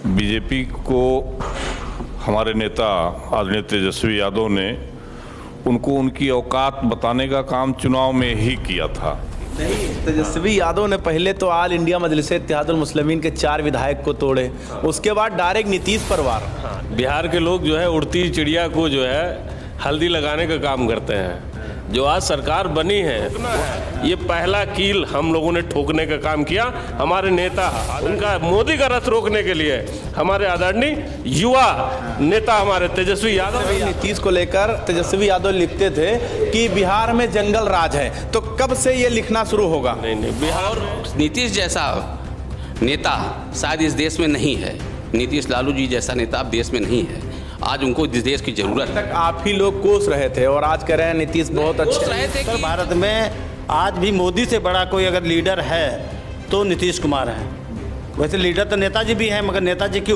BJP को हमारे नेता आदरणीय तेजस्वी यादव ने उनको उनकी औकात बताने का काम चुनाव में ही किया था। नहीं, तेजस्वी यादव ने पहले तो ऑल इंडिया मजलिस इत्तेहादुल मुस्लिमीन के 4 विधायक को तोड़े, उसके बाद डायरेक्ट नीतीश पर वार। बिहार के लोग जो है उड़ती चिड़िया को जो है हल्दी लगाने का काम करते हैं। जो आज सरकार बनी है ये पहला कील हम लोगों ने ठोकने का काम किया। हमारे नेता उनका मोदी का रथ रोकने के लिए हमारे आदरणीय युवा नेता हमारे तेजस्वी यादव नीतीश को लेकर तेजस्वी यादव लिखते थे कि बिहार में जंगल राज है, तो कब से ये लिखना शुरू होगा? नहीं, बिहार नीतीश जैसा नेता शायद इस देश में नहीं है। नीतीश लालू जी जैसा नेता अब देश में नहीं है। आज उनको इस देश की जरूरत है। तक आप ही लोग कोस रहे थे और आज कह रहे हैं नीतीश बहुत अच्छे रहे थे सर, भारत में आज भी मोदी से बड़ा कोई अगर लीडर है तो नीतीश कुमार है। वैसे लीडर तो नेताजी भी हैं, मगर नेताजी की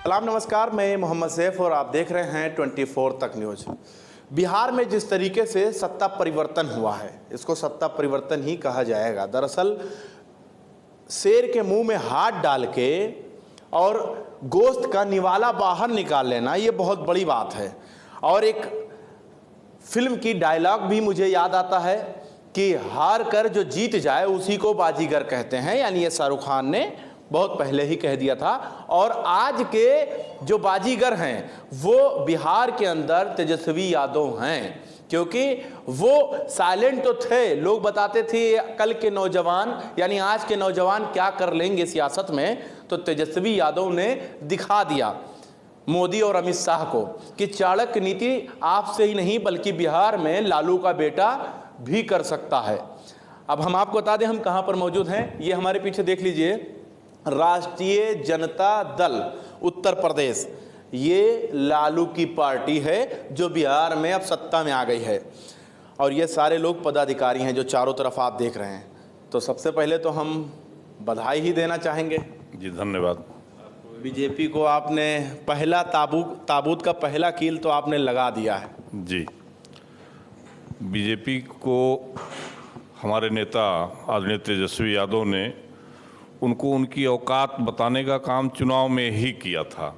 सलाम नमस्कार, मैं मोहम्मद सैफ और आप देख रहे हैं 24 तक न्यूज। बिहार में जिस तरीके से सत्ता परिवर्तन हुआ है, इसको सत्ता परिवर्तन ही कहा जाएगा। दरअसल शेर के मुंह में हाथ डाल के और गोश्त का निवाला बाहर निकाल लेना, ये बहुत बड़ी बात है। और एक फिल्म की डायलॉग भी मुझे याद आता है कि हार कर जो जीत जाए उसी को बाजीगर कहते हैं, यानी ये शाहरुख खान ने बहुत पहले ही कह दिया था। और आज के जो बाजीगर हैं वो बिहार के अंदर तेजस्वी यादव हैं, क्योंकि वो साइलेंट तो थे। लोग बताते थे कल के नौजवान यानी आज के नौजवान क्या कर लेंगे सियासत में, तो तेजस्वी यादव ने दिखा दिया मोदी और अमित शाह को कि चाणक्य नीति आपसे ही नहीं बल्कि बिहार में लालू का बेटा भी कर सकता है। अब हम आपको बता दें हम कहाँ पर मौजूद हैं। ये हमारे पीछे देख लीजिए, राष्ट्रीय जनता दल उत्तर प्रदेश, ये लालू की पार्टी है जो बिहार में अब सत्ता में आ गई है। और ये सारे लोग पदाधिकारी हैं जो चारों तरफ आप देख रहे हैं। तो सबसे पहले तो हम बधाई ही देना चाहेंगे। जी धन्यवाद। बीजेपी को आपने पहला ताबूत का पहला कील तो आपने लगा दिया है। जी, बीजेपी को हमारे नेता आदरणीय तेजस्वी यादव ने उनको उनकी औकात बताने का काम चुनाव में ही किया था,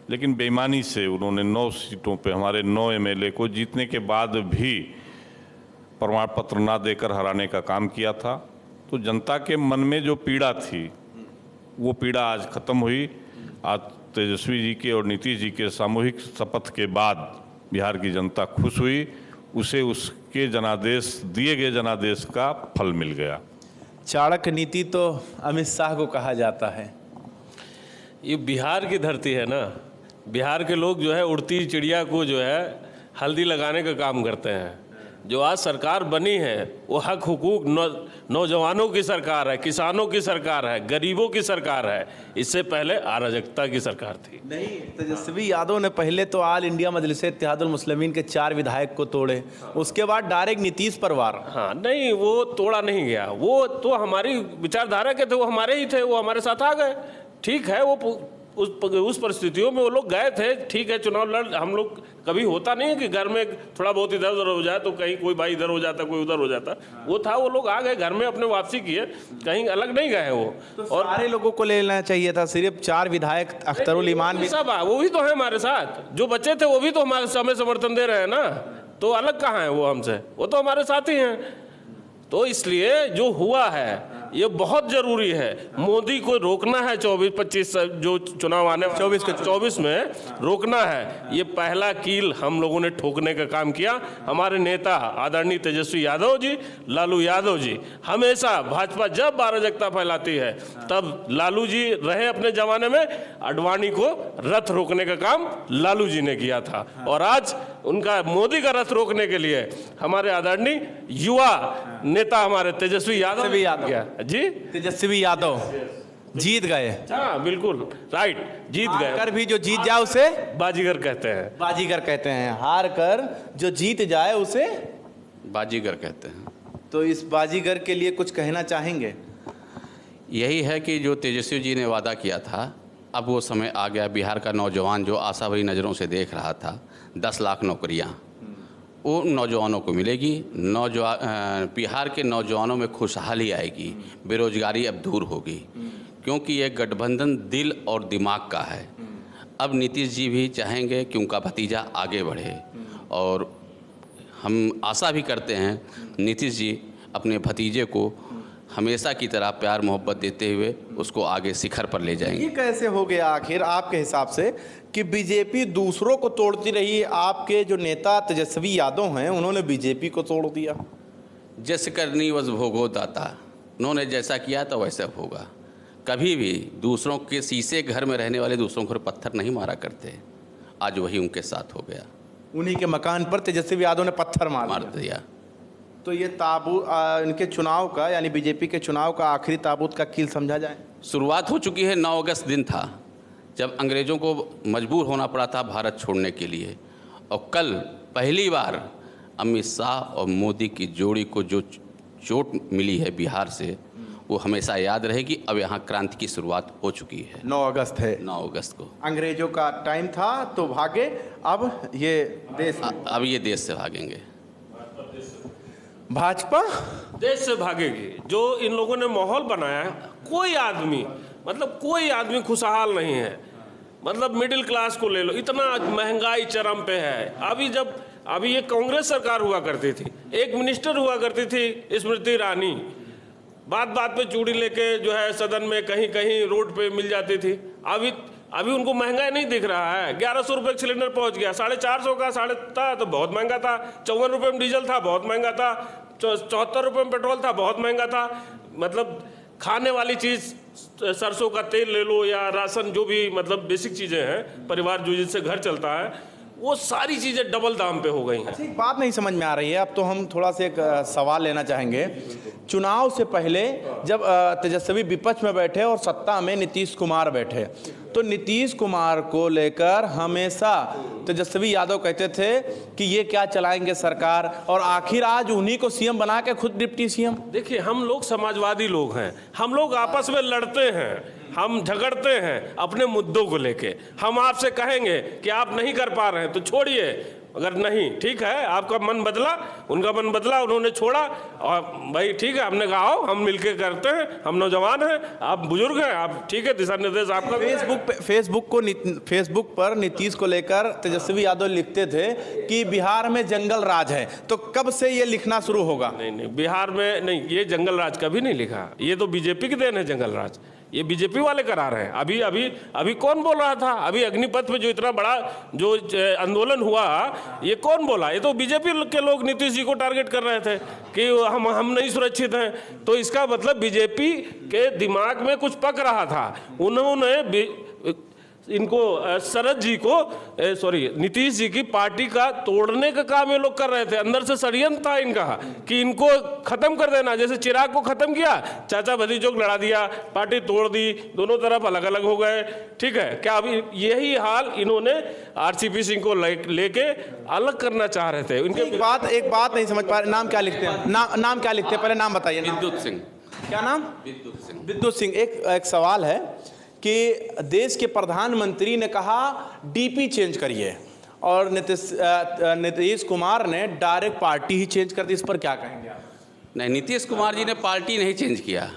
लेकिन बेईमानी से उन्होंने 9 सीटों पे हमारे 9 एमएलए को जीतने के बाद भी प्रमाण पत्र ना देकर हराने का काम किया था। तो जनता के मन में जो पीड़ा थी वो पीड़ा आज ख़त्म हुई। आज तेजस्वी जी के और नीतीश जी के सामूहिक शपथ के बाद बिहार की जनता खुश हुई, उसे उसके जनादेश दिए गए जनादेश का फल मिल गया। चाणक्य नीति तो अमित शाह को कहा जाता है। ये बिहार की धरती है ना, बिहार के लोग जो है उड़ती चिड़िया को जो है हल्दी लगाने का काम करते हैं। जो आज सरकार बनी है वो हक हुकूक नौजवानों की सरकार है, किसानों की सरकार है, गरीबों की सरकार है। इससे पहले अराजकता की सरकार थी। नहीं, तेजस्वी यादव ने पहले तो ऑल इंडिया मजलिस इत्तेहादुल मुस्लिमीन के 4 विधायक को तोड़े, उसके बाद डायरेक्ट नीतीश पर वार। हाँ, नहीं, वो तोड़ा नहीं गया। वो तो हमारी विचारधारा के थे, वो हमारे ही थे, वो हमारे साथ आ गए। ठीक है, वो उस परिस्थितियों में वो लोग गए थे। ठीक है, चुनाव लड़ हम लोग कभी होता नहीं है कि घर में थोड़ा बहुत इधर उधर हो जाए तो कहीं कोई भाई इधर हो जाता कोई उधर हो जाता। वो था, वो लोग आ गए घर में, अपने वापसी किए, कहीं अलग नहीं गए वो। तो और सारे लोगों को ले लेना चाहिए था, सिर्फ 4 विधायक अख्तरुल ईमान भी सब वो भी तो है हमारे साथ। जो बच्चे थे वो भी तो हमारे हमें समर्थन दे रहे हैं ना, तो अलग कहाँ है वो हमसे? वो तो हमारे साथ ही हैं। तो इसलिए जो हुआ है ये बहुत जरूरी है। मोदी को रोकना है 24-25 जो चुनाव आने 24 में रोकना है। ये पहला कील हम लोगों ने ठोकने का काम किया। हमारे नेता आदरणीय तेजस्वी यादव जी, लालू यादव जी, हमेशा भाजपा जब अराजकता फैलाती है तब लालू जी रहे अपने जमाने में, आडवाणी को रथ रोकने का काम लालू जी ने किया था। और आज उनका मोदी का रथ रोकने के लिए हमारे आदरणीय युवा नेता हमारे तेजस्वी यादव गया जी, तेजस्वी यादव जीत गए। हाँ बिल्कुल राइट, जीत गए। कर भी जो जीत जाए उसे बाजीगर कहते हैं। बाजीगर कहते हैं। हार कर जो जीत जाए उसे बाजीगर कहते हैं। तो इस बाजीगर के लिए कुछ कहना चाहेंगे? यही है कि जो तेजस्वी जी ने वादा किया था, अब वो समय आ गया। बिहार का नौजवान जो आशा भरी नज़रों से देख रहा था 10 लाख नौकरियाँ, वो नौजवानों को मिलेगी। बिहार के नौजवानों में खुशहाली आएगी, बेरोजगारी अब दूर होगी, क्योंकि ये गठबंधन दिल और दिमाग का है। अब नीतीश जी भी चाहेंगे कि उनका भतीजा आगे बढ़े, और हम आशा भी करते हैं नीतीश जी अपने भतीजे को हमेशा की तरह प्यार मोहब्बत देते हुए उसको आगे शिखर पर ले जाएंगे। ये कैसे हो गया आखिर आपके हिसाब से कि बीजेपी दूसरों को तोड़ती रही, आपके जो नेता तेजस्वी यादव हैं उन्होंने बीजेपी को तोड़ दिया? जैसे करनी वज भोगो दाता, उन्होंने जैसा किया तो वैसा होगा। कभी भी दूसरों के शीशे घर में रहने वाले दूसरों को पत्थर नहीं मारा करते, आज वही उनके साथ हो गया। उन्हीं के मकान पर तेजस्वी यादव ने पत्थर मार दिया। तो ये ताबूत इनके चुनाव का, यानी बीजेपी के चुनाव का आखिरी ताबूत का कील समझा जाए? शुरुआत हो चुकी है। 9 अगस्त दिन था जब अंग्रेज़ों को मजबूर होना पड़ा था भारत छोड़ने के लिए, और कल पहली बार अमित शाह और मोदी की जोड़ी को जो चोट मिली है बिहार से, वो हमेशा याद रहेगी। अब यहाँ क्रांति की शुरुआत हो चुकी है। 9 अगस्त है, 9 अगस्त को अंग्रेजों का टाइम था तो भागे, अब ये देश अब ये देश से भागेंगे। भाजपा देश से भागेगी। जो इन लोगों ने माहौल बनाया है, कोई आदमी खुशहाल नहीं है। मतलब मिडिल क्लास को ले लो, इतना महंगाई चरम पे है। अभी ये कांग्रेस सरकार हुआ करती थी, एक मिनिस्टर हुआ करती थी स्मृति ईरानी, बात पे चूड़ी लेके जो है सदन में कहीं कहीं रोड पे मिल जाती थी। अभी उनको महंगाई नहीं दिख रहा है। 1100 रुपये सिलेंडर पहुंच गया, 450 का था तो बहुत महंगा था। 54 रुपये में डीजल था, बहुत महंगा था। 74 रुपये में पेट्रोल था, बहुत महंगा था। मतलब खाने वाली चीज़, सरसों का तेल ले लो या राशन, जो भी मतलब बेसिक चीज़ें हैं, परिवार जो जिससे घर चलता है, वो सारी चीज़ें डबल दाम पे हो गई हैं। एक बात नहीं समझ में आ रही है, अब तो हम थोड़ा सा एक सवाल लेना चाहेंगे। चुनाव से पहले जब तेजस्वी विपक्ष में बैठे और सत्ता में नीतीश कुमार बैठे, तो नीतीश कुमार को लेकर हमेशा तेजस्वी यादव कहते थे कि ये क्या चलाएंगे सरकार, और आखिर आज उन्हीं को सीएम बना के खुद डिप्टी सीएम। देखिए, हम लोग समाजवादी लोग हैं, हम लोग आपस में लड़ते हैं, हम झगड़ते हैं अपने मुद्दों को लेके। हम आपसे कहेंगे कि आप नहीं कर पा रहे हैं तो छोड़िए, अगर नहीं ठीक है, आपका मन बदला, उनका मन बदला, उन्होंने छोड़ा, और भाई ठीक है, हमने कहा आओ हम मिलके करते हैं, हम नौजवान हैं, आप बुजुर्ग हैं, आप ठीक है, दिशा निर्देश आपका। फेसबुक पर नीतीश को लेकर तेजस्वी यादव लिखते थे कि बिहार में जंगल राज है, तो कब से ये लिखना शुरू होगा? नहीं, बिहार में नहीं, ये जंगल राज कभी नहीं लिखा, ये तो बीजेपी की देन है जंगल राज, ये बीजेपी वाले करा रहे हैं। अभी कौन बोल रहा था? अभी अग्निपथ पे जो इतना बड़ा जो आंदोलन हुआ, ये कौन बोला? ये तो बीजेपी के लोग नीतीश जी को टारगेट कर रहे थे कि हम नहीं सुरक्षित हैं। तो इसका मतलब बीजेपी के दिमाग में कुछ पक रहा था। उन्होंने इनको शरद जी को नीतीश जी की पार्टी का तोड़ने का काम ये लोग कर रहे थे। अंदर से षड्यंत्र था इनका कि इनको खत्म कर देना। जैसे चिराग को खत्म किया, चाचा भतीजों को लड़ा दिया, पार्टी तोड़ दी, दोनों तरफ अलग अलग हो गए। ठीक है, क्या अभी यही हाल इन्होंने आरसीपी सिंह को लेके अलग करना चाह रहे थे? उनके एक बात नहीं समझ पा रहे, नाम क्या लिखते हैं? नाम क्या लिखते हैं, पहले नाम बताइए। विद्युत सिंह। क्या नाम? विद्युत सिंह। एक सवाल है कि देश के प्रधानमंत्री ने कहा डीपी चेंज करिए, और नीतीश कुमार ने डायरेक्ट पार्टी ही चेंज कर दी, इस पर क्या कहेंगे आप? नहीं, नीतीश कुमार जी ने पार्टी नहीं चेंज किया।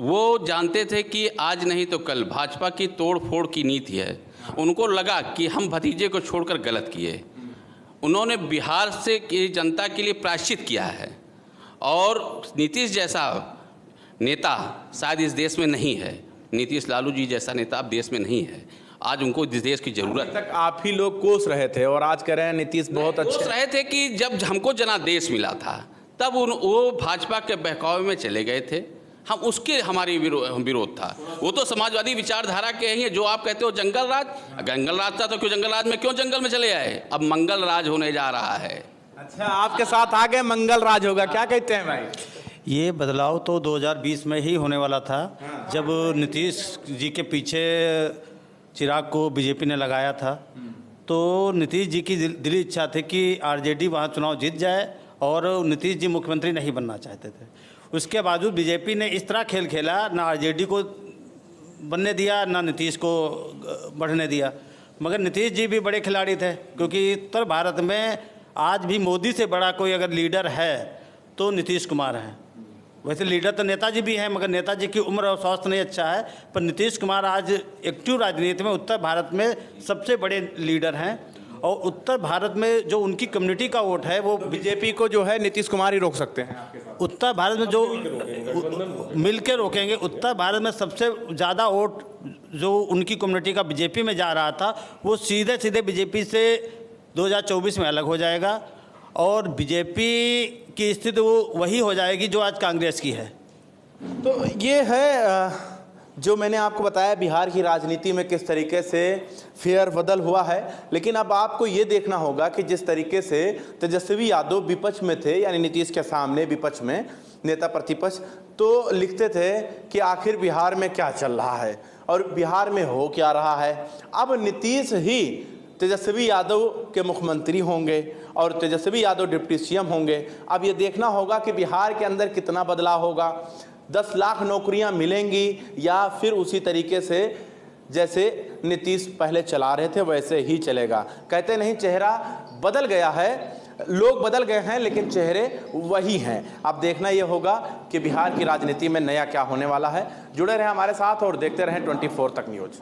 वो जानते थे कि आज नहीं तो कल भाजपा की तोड़ फोड़ की नीति है। उनको लगा कि हम भतीजे को छोड़कर गलत किए। उन्होंने बिहार से की जनता के लिए प्रायश्चित किया है, और नीतीश जैसा नेता शायद इस देश में नहीं है। नीतीश लालू जी जैसा नेता अब देश में नहीं है। आज उनको इस देश की जरूरत है। तक आप ही लोग कोस रहे थे और आज कह रहे हैं नीतीश बहुत अच्छे कोस रहे थे कि जब हमको जनादेश मिला था तब वो भाजपा के बहकावे में चले गए थे। हम उसके हमारी विरोध था। वो तो समाजवादी विचारधारा के ही है। जो आप कहते हो जंगल राज था, तो क्यों जंगल राज में क्यों जंगल में चले आए? अब मंगल राज होने जा रहा है। अच्छा, आपके साथ आ गए, मंगल राज होगा, क्या कहते हैं भाई? ये बदलाव तो 2020 में ही होने वाला था, जब नीतीश जी के पीछे चिराग को बीजेपी ने लगाया था। तो नीतीश जी की दिली इच्छा थी कि आरजेडी वहाँ चुनाव जीत जाए, और नीतीश जी मुख्यमंत्री नहीं बनना चाहते थे। उसके बावजूद बीजेपी ने इस तरह खेल खेला, ना आरजेडी को बनने दिया, ना नीतीश को बढ़ने दिया। मगर नीतीश जी भी बड़े खिलाड़ी थे, क्योंकि उत्तर भारत में आज भी मोदी से बड़ा कोई अगर लीडर है तो नीतीश कुमार हैं। वैसे लीडर तो नेताजी भी हैं, मगर नेताजी की उम्र और स्वास्थ्य नहीं अच्छा है, पर नीतीश कुमार आज एक्टिव राजनीति में उत्तर भारत में सबसे बड़े लीडर हैं। और उत्तर भारत में जो उनकी कम्युनिटी का वोट है वो बीजेपी को जो है नीतीश कुमार ही रोक सकते हैं आपके साथ। उत्तर भारत में जो मिल के रोकेंगे। उत्तर भारत में सबसे ज़्यादा वोट जो उनकी कम्युनिटी का बीजेपी में जा रहा था वो सीधे सीधे बीजेपी से 2024 में अलग हो जाएगा और बीजेपी की स्थिति वो वही हो जाएगी जो आज कांग्रेस की है। तो ये है जो मैंने आपको बताया बिहार की राजनीति में किस तरीके से फेर बदल हुआ है। लेकिन अब आपको ये देखना होगा कि जिस तरीके से तेजस्वी यादव विपक्ष में थे, यानी नीतीश के सामने विपक्ष में नेता प्रतिपक्ष, तो लिखते थे कि आखिर बिहार में क्या चल रहा है और बिहार में हो क्या रहा है। अब नीतीश ही तेजस्वी यादव के मुख्यमंत्री होंगे और तेजस्वी यादव डिप्टी सीएम होंगे। अब ये देखना होगा कि बिहार के अंदर कितना बदलाव होगा, 10 लाख नौकरियां मिलेंगी या फिर उसी तरीके से जैसे नीतीश पहले चला रहे थे वैसे ही चलेगा। कहते नहीं चेहरा बदल गया है, लोग बदल गए हैं लेकिन चेहरे वही हैं। अब देखना ये होगा कि बिहार की राजनीति में नया क्या होने वाला है। जुड़े रहें हमारे साथ और देखते रहें 24 तक न्यूज़।